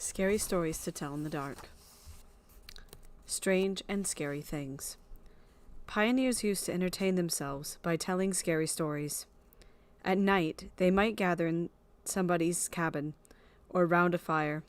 Scary stories to tell in the dark. Strange and scary things. Pioneers used to entertain themselves by telling scary stories. At night, they might gather in somebody's cabin or round a fire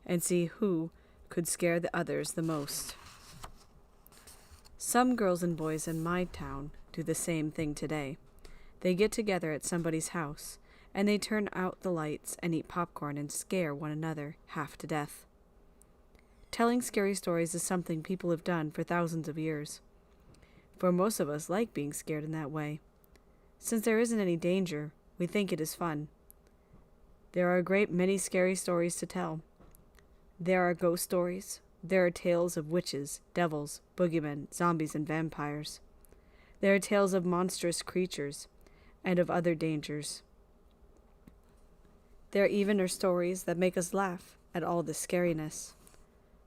and see who could scare the others the most. Some girls and boys in my town do the same thing today. They get together at somebody's house, and they turn out the lights and eat popcorn and scare one another half to death. Telling scary stories is something people have done for thousands of years. For most of us like being scared in that way. Since there isn't any danger, we think it is fun. There are a great many scary stories to tell. There are ghost stories. There are tales of witches, devils, boogeymen, zombies, and vampires. There are tales of monstrous creatures and of other dangers. There even are stories that make us laugh at all the scariness.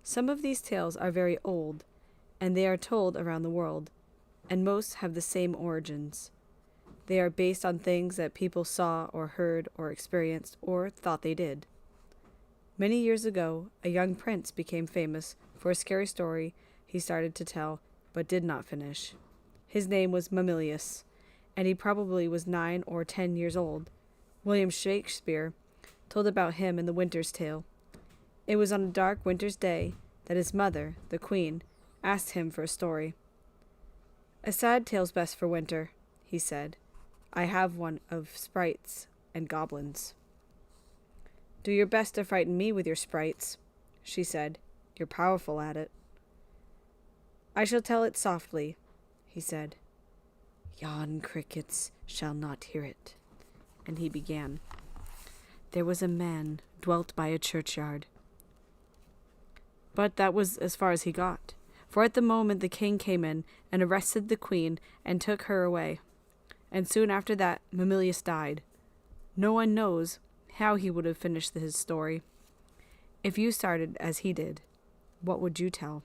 Some of these tales are very old, and they are told around the world, and most have the same origins. They are based on things that people saw or heard or experienced or thought they did. Many years ago, a young prince became famous for a scary story he started to tell but did not finish. His name was Mamilius, and he probably was 9 or 10 years old. William Shakespeare told about him in The Winter's Tale. It was on a dark winter's day that his mother, the queen, asked him for a story. "A sad tale's best for winter," he said. "I have one of sprites and goblins." "Do your best to frighten me with your sprites," she said. "You're powerful at it." "I shall tell it softly," he said. "Yon crickets shall not hear it." And he began. There was a man dwelt by a churchyard. But that was as far as he got, for at the moment the king came in and arrested the queen and took her away. And soon after that Mamilius died. No one knows how he would have finished his story. If you started as he did, what would you tell?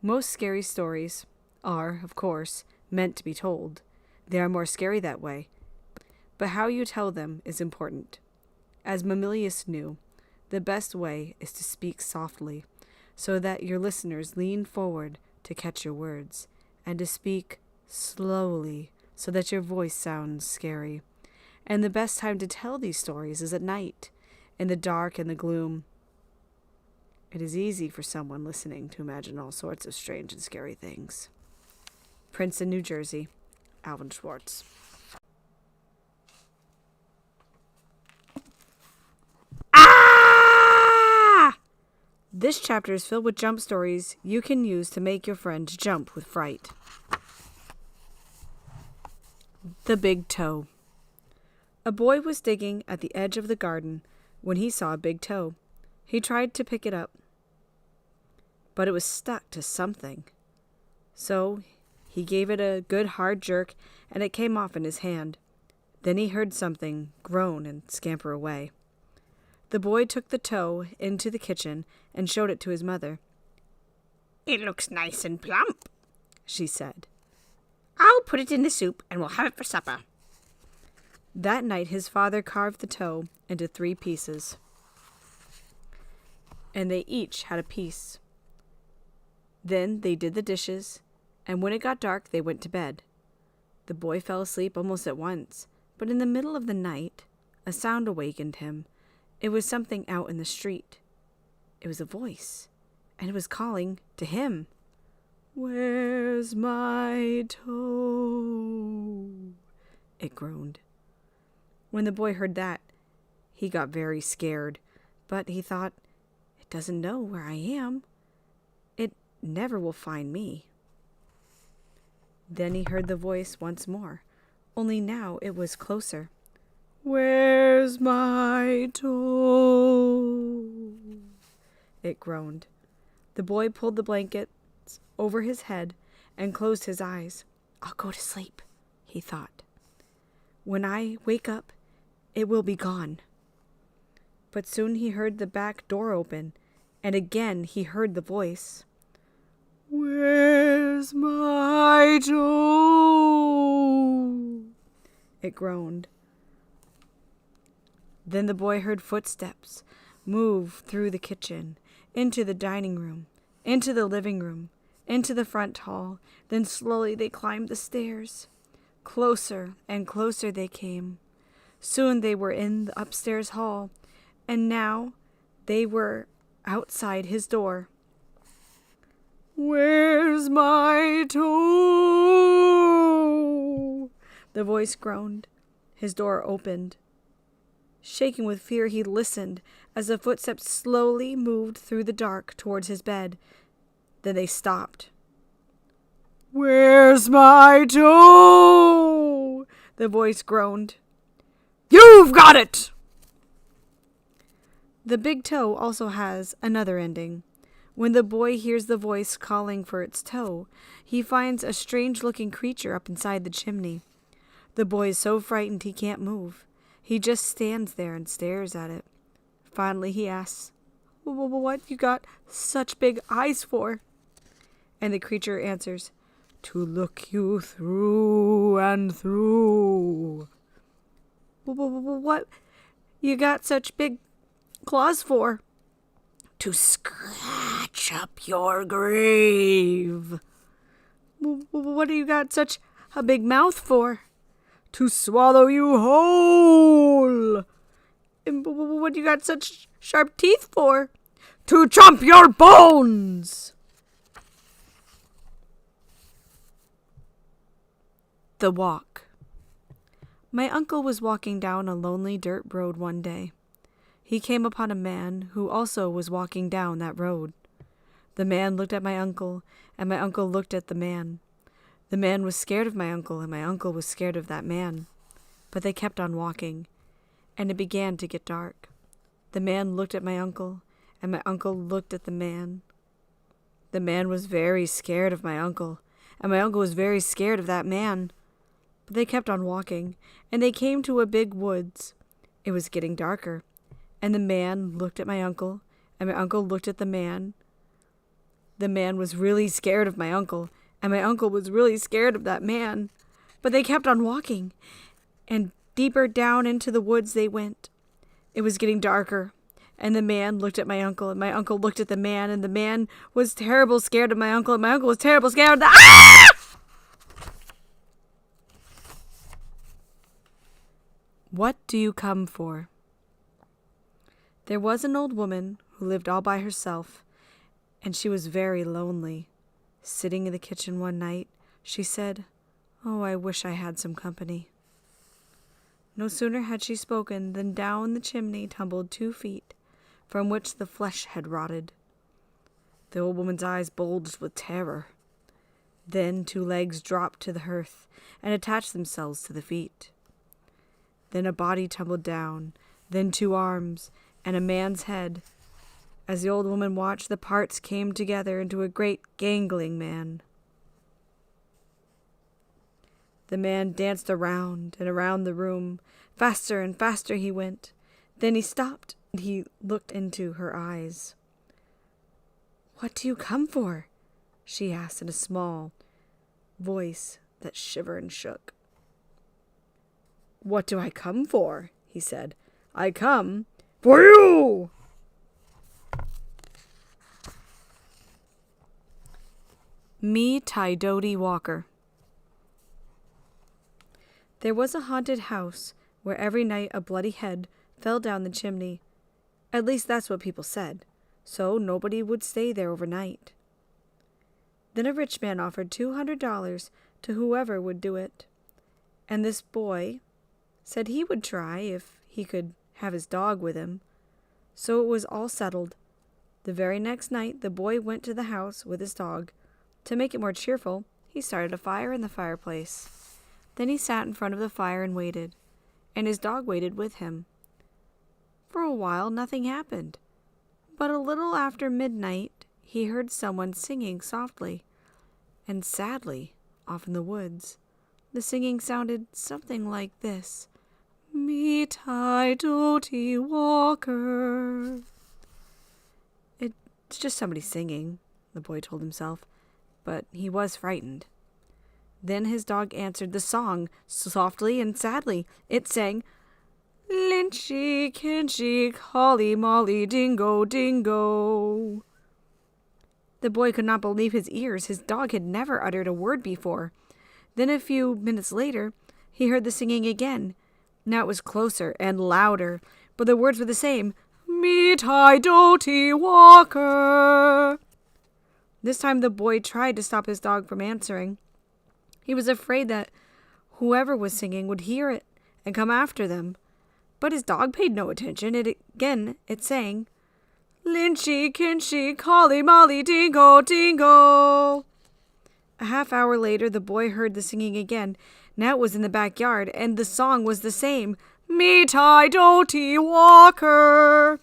Most scary stories are, of course, meant to be told. They are more scary that way. But how you tell them is important. As Mamilius knew, the best way is to speak softly, so that your listeners lean forward to catch your words, and to speak slowly, so that your voice sounds scary. And the best time to tell these stories is at night, in the dark and the gloom. It is easy for someone listening to imagine all sorts of strange and scary things. Princeton, New Jersey, Alvin Schwartz. This chapter is filled with jump stories you can use to make your friends jump with fright. The Big Toe. A boy was digging at the edge of the garden when he saw a big toe. He tried to pick it up, but it was stuck to something. So he gave it a good hard jerk, and it came off in his hand. Then he heard something groan and scamper away. The boy took the toe into the kitchen and showed it to his mother. "It looks nice and plump," she said. "I'll put it in the soup and we'll have it for supper." That night his father carved the toe into 3 pieces, and they each had a piece. Then they did the dishes, and when it got dark they went to bed. The boy fell asleep almost at once, but in the middle of the night a sound awakened him. It was something out in the street. It was a voice, and it was calling to him. "Where's my toe?" it groaned. When the boy heard that, he got very scared, but he thought, "It doesn't know where I am. It never will find me." Then he heard the voice once more, only now it was closer. "Where's my toe?" it groaned. The boy pulled the blankets over his head and closed his eyes. "I'll go to sleep," he thought. "When I wake up, it will be gone." But soon he heard the back door open, and again he heard the voice. "Where's my toe?" it groaned. Then the boy heard footsteps, move through the kitchen, into the dining room, into the living room, into the front hall. Then slowly they climbed the stairs. Closer and closer they came. Soon they were in the upstairs hall, and now they were outside his door. "Where's my toe?" the voice groaned. His door opened. Shaking with fear, he listened as the footsteps slowly moved through the dark towards his bed. Then they stopped. "Where's my toe?" the voice groaned. "You've got it!" The big toe also has another ending. When the boy hears the voice calling for its toe, he finds a strange-looking creature up inside the chimney. The boy is so frightened he can't move. He just stands there and stares at it. Finally he asks, "What you got such big eyes for?" And the creature answers, "To look you through and through." "What you got such big claws for?" "To scratch up your grave." "What do you got such a big mouth for?" "To swallow you whole." "And what do you got such sharp teeth for?" "To chomp your bones." The walk. My uncle was walking down a lonely dirt road one day. He came upon a man who also was walking down that road. The man looked at my uncle, and my uncle looked at the man. The man was scared of my uncle, and my uncle was scared of that man. But they kept on walking, and it began to get dark. The man looked at my uncle, and my uncle looked at the man. The man was very scared of my uncle, and my uncle was very scared of that man. But they kept on walking, and they came to a big woods. It was getting darker, and the man looked at my uncle, and my uncle looked at the man. The man was really scared of my uncle, and my uncle was really scared of that man. But they kept on walking, and deeper down into the woods they went. It was getting darker, and the man looked at my uncle, and my uncle looked at the man, and the man was terrible scared of my uncle, and my uncle was terrible scared of the... Ah! What do you come for? There was an old woman who lived all by herself, and she was very lonely. Sitting in the kitchen one night, she said, "Oh, I wish I had some company." No sooner had she spoken than down the chimney tumbled 2 feet, from which the flesh had rotted. The old woman's eyes bulged with terror. Then 2 legs dropped to the hearth and attached themselves to the feet. Then a body tumbled down, then 2 arms, and a man's head. As the old woman watched, the parts came together into a great gangling man. The man danced around and around the room. Faster and faster he went. Then he stopped, and he looked into her eyes. "What do you come for?" she asked in a small voice that shivered and shook. "What do I come for?" he said. "I come for you!" Me Tidody Walker. There was a haunted house where every night a bloody head fell down the chimney. At least that's what people said, so nobody would stay there overnight. Then a rich man offered $200 to whoever would do it, and this boy said he would try if he could have his dog with him. So it was all settled. The very next night the boy went to the house with his dog. To make it more cheerful, he started a fire in the fireplace. Then he sat in front of the fire and waited, and his dog waited with him. For a while nothing happened, but a little after midnight he heard someone singing softly and sadly off in the woods. The singing sounded something like this: "Me Tidody Walker." "It's just somebody singing," the boy told himself, but he was frightened. Then his dog answered the song softly and sadly. It sang, Lynchy, Kinchy, Colly, Molly, Dingo, Dingo. The boy could not believe his ears. His dog had never uttered a word before. Then a few minutes later, he heard the singing again. Now it was closer and louder, but the words were the same. Meet I Doty Walker. This time the boy tried to stop his dog from answering. He was afraid that whoever was singing would hear it and come after them. But his dog paid no attention. It sang, Lynchy, Kinchy, Colly, Molly, Dingo, Dingo. A half hour later, the boy heard the singing again. Now it was in the backyard, and the song was the same. Meet I Doty Walker.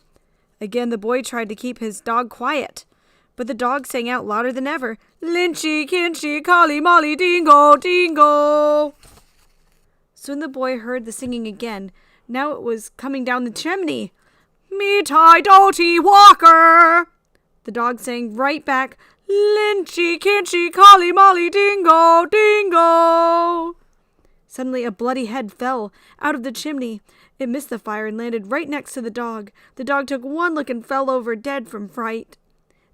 Again, the boy tried to keep his dog quiet, but the dog sang out louder than ever. Lynchy, Kinchy, Colly, Molly, Dingo, Dingo. Soon the boy heard the singing again. Now it was coming down the chimney. Meet I Doty Walker. The dog sang right back. Lynchy, Kinchy, Colly, Molly, Dingo, Dingo. Suddenly a bloody head fell out of the chimney. It missed the fire and landed right next to the dog. The dog took one look and fell over dead from fright.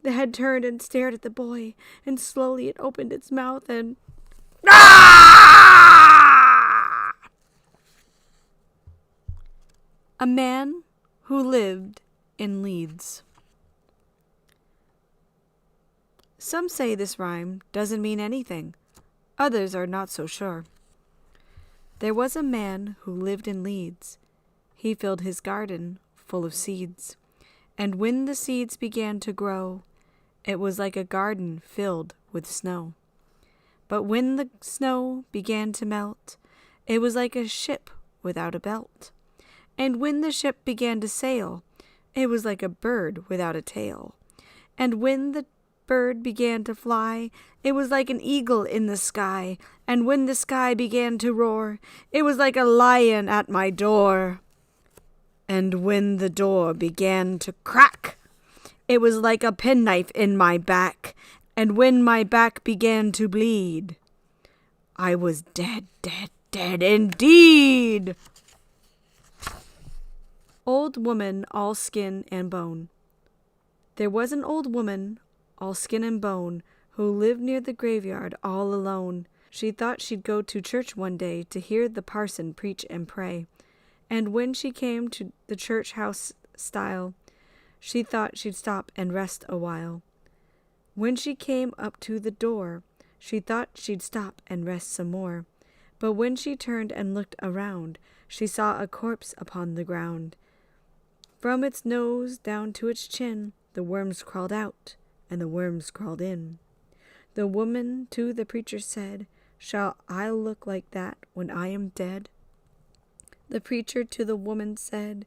The head turned and stared at the boy, and slowly it opened its mouth and... A man who lived in Leeds. Some say this rhyme doesn't mean anything. Others are not so sure. There was a man who lived in Leeds. He filled his garden full of seeds. And when the seeds began to grow, it was like a garden filled with snow. But when the snow began to melt, it was like a ship without a belt. And when the ship began to sail, it was like a bird without a tail. And when the bird began to fly, it was like an eagle in the sky. And when the sky began to roar, it was like a lion at my door. And when the door began to crack, it was like a penknife in my back. And when my back began to bleed, I was dead, dead, dead indeed. Old woman, all skin and bone. There was an old woman, all skin and bone, who lived near the graveyard all alone. She thought she'd go to church one day to hear the parson preach and pray. And when she came to the church house stile, she thought she'd stop and rest a while. When she came up to the door, she thought she'd stop and rest some more. But when she turned and looked around, she saw a corpse upon the ground. From its nose down to its chin, the worms crawled out, and the worms crawled in. The woman to the preacher said, Shall I look like that when I am dead? The preacher to the woman said,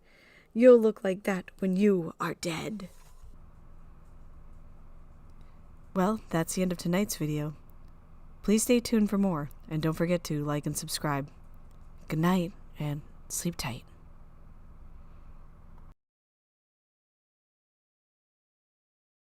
You'll look like that when you are dead. Well, that's the end of tonight's video. Please stay tuned for more, and don't forget to like and subscribe. Good night, and sleep tight.